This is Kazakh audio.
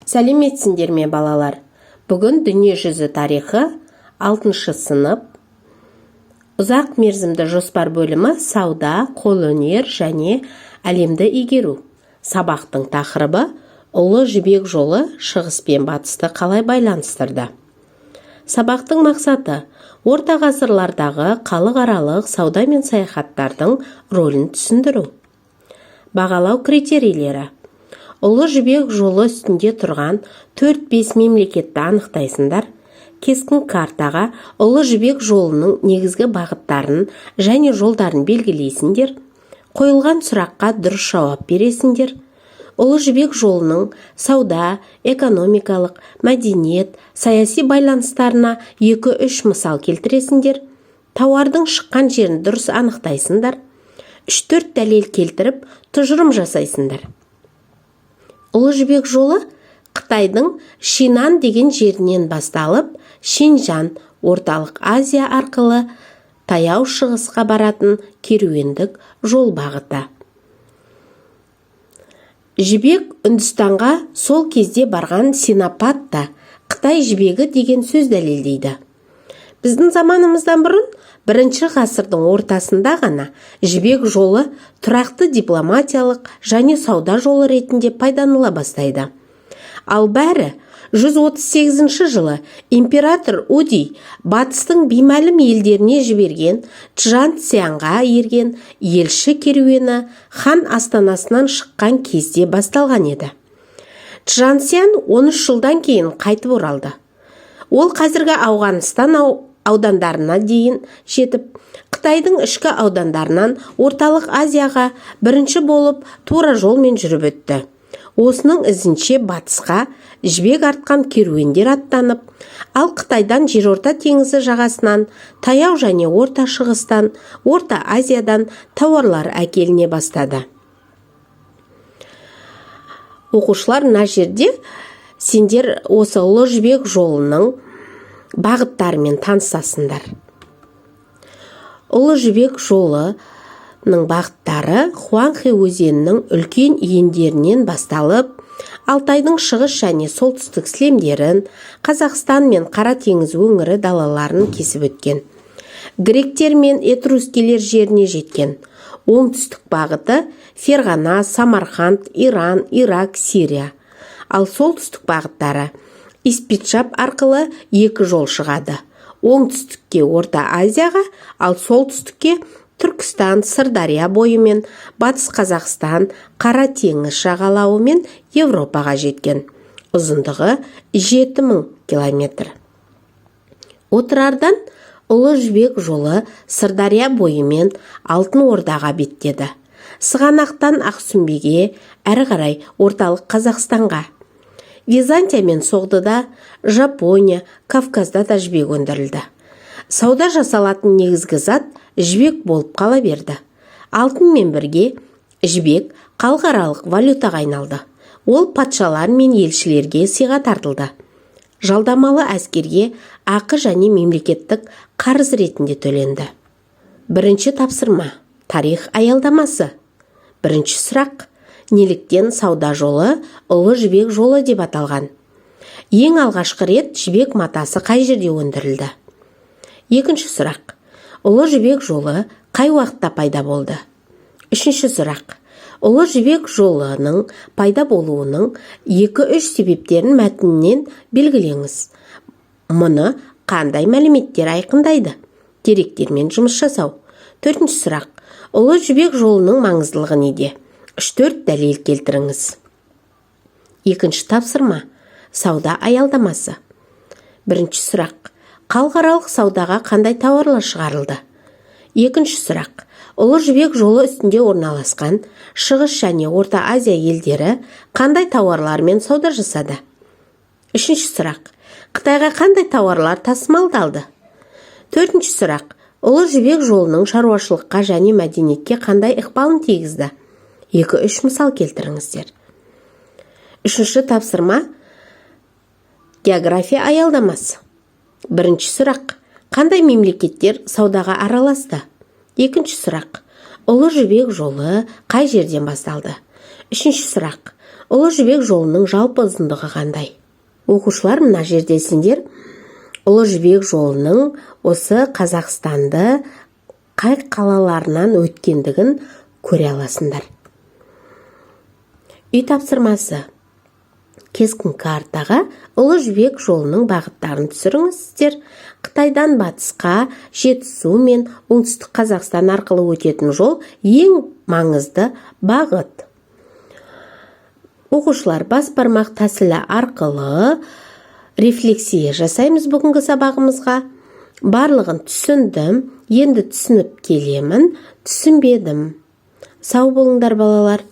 Сәлеметсіңдер ме балалар? Бүгін дүниежүзі тарихы 6 сынып ұзақ мерзімді жоспар бөлімі сауда, қолөнер және әлемді игеру. Сабақтың тақырыбы ұлы жібек жолы шығыс пен батысты қалай байланыстырды. Сабақтың мақсаты орта ғасырлардағы халықаралық сауда мен саяхаттардың рөлін түсіндіру. Бағалау критерийлері. Ұлы жібек жолы үстінде тұрған 4-5 мемлекетті анықтайсыңдар. Кескін картаға ұлы жібек жолының негізгі бағыттарын және жолдарын белгілейсіңдер. Қойылған сұраққа дұрыс жауап бересіңдер. Ұлы жібек жолының сауда, экономикалық, мәдениет, саяси байланыстарына 2-3 мысал келтіресіңдер. Тауардың шыққан жерін дұрыс анықтайсыңдар. 3-4 дәлел келтіріп, тұжырым жасайсыңдар. Ұлы жібек жолы Қытайдың Шинан деген жерінен басталып, Шинжан, орталық Азия арқылы таяу шығысқа баратын керуендік жол бағыты. Жібек Үндістанға сол кезде барған Синапатта Қытай жібегі деген сөз дәлелдейді. Біздің заманымыздан бұрын 1 ғасырдың ортасында ғана жібек жолы тұрақты дипломатиялық және сауда жолы ретінде пайдаланыла бастайды. Ал бәрі 138 жылы император Уди батыстың беймәлім елдеріне жіберген Чжан Цянға ерген елші керуені хан астанасынан шыққан кезде басталған еді. Чжан Цян 13 жылдан кейін қайтып оралды. Ол қазіргі Ауғанстан аудандарына дейін жетіп, Қытайдың ішкі аудандарынан орталық Азияға бірінші болып тура жолмен жүріп өтті. Осының ізінше батысқа жібек артқан керуендер аттанып, ал Қытайдан жерорта теңізі жағасынан, таяу және орта шығыстан, орта Азиядан тауарлар әкеліне бастады. Оқушылар, мына жерде сендер осы ұлы жібек жолының бағыттарымен танысасыңдар. Ұлы жібек жолының бағыттары Хуанхэ өзенінің үлкен иендерінен басталып, Алтайдың шығыс және солтүстік сілемдерін, Қазақстан мен Қара теңіз өңірі далаларын кесіп өткен. Гректер мен этрускелер жеріне жеткен. Оңтүстік бағыты Ферғана, Самарқанд, Иран, Ирак, Сирия. Ал солтүстік бағыттары Испиджаб арқылы 2 жол шығады. Оңтүстікке Орта Азияға, ал солтүстікке Түркістан, Сырдария бойымен, Батыс Қазақстан, Қара теңіз жағалауымен Европаға жеткен. Ұзындығы 7000 километр. Отырардан ұлы жібек жолы Сырдария бойымен Алтын Ордаға беттеді. Сығанақтан Ақсүмбеге, әрі қарай орталық Қазақстанға. Византия мен Соғдыда, Жапония, Кавказда да жібек өндірілді. Сауда жасалатын негізгі зат жібек болып қала берді. Алтынмен бірге жібек халықаралық валютаға айналды. Ол патшалар мен елшілерге сыйға тартылды. Жалдамалы әскерге ақы және мемлекеттік қарыз ретінде төленді. Бірінші тапсырма. Тарих аялдамасы. Бірінші сұрақ. Неліктен сауда жолы ұлы жібек жолы деп аталған? Ең алғашқы рет жібек матасы қай жерде өндірілді? Екінші сұрақ. Ұлы жібек жолы қай уақытта пайда болды? Үшінші сұрақ. Ұлы жібек жолының пайда болуының 2-3 себептерін мәтіннен белгілеңіз. Мұны қандай мәліметтер айқындайды? Деректермен жұмыс жасау. Төртінші сұрақ. Ұлы жібек жолының маңыздылығы неде? 3-4 дәлел келтіріңіз. Екінші тапсырма. Сауда аялдамасы. Бірінші сұрақ. Халықаралық саудаға қандай тауарлар шығарылды? Екінші сұрақ. Ұлы жібек жолы үстінде орналасқан Шығыс және Орта Азия елдері қандай тауарлармен сауда жасады? Үшінші сұрақ. Қытайға қандай тауарлар тасымалдалды? Төртінші сұрақ. Ұлы жібек жолының шаруашылыққа және мәдениетке қандай ықпалын тигізді? 2-3 мысал келтіріңіздер. Үшінші тапсырма. География аялдамасы. Бірінші сұрақ. Қандай мемлекеттер саудаға араласты? Екінші сұрақ. Ұлы жібек жолы қай жерден басталды? Үшінші сұрақ. Ұлы жібек жолының жалпы ұзындығы қандай? Оқушылар, мына жерде сендер Ұлы жібек жолының осы Қазақстанды қай қалаларынан өткендігін көре аласыңдар. Үй тапсырмасы. Кескін картаға Ұлы жібек жолының бағыттарын түсіріңіздер. Қытайдан батысқа Жетісу мен оңтүстік Қазақстан арқылы өтетін жол ең маңызды бағыт. Оқушылар, бас бармақ тәсілі арқылы рефлексия жасаймыз бүгінгі сабағымызға. Барлығын түсіндім, енді түсініп келемін, түсінбедім. Сау болыңдар балалар.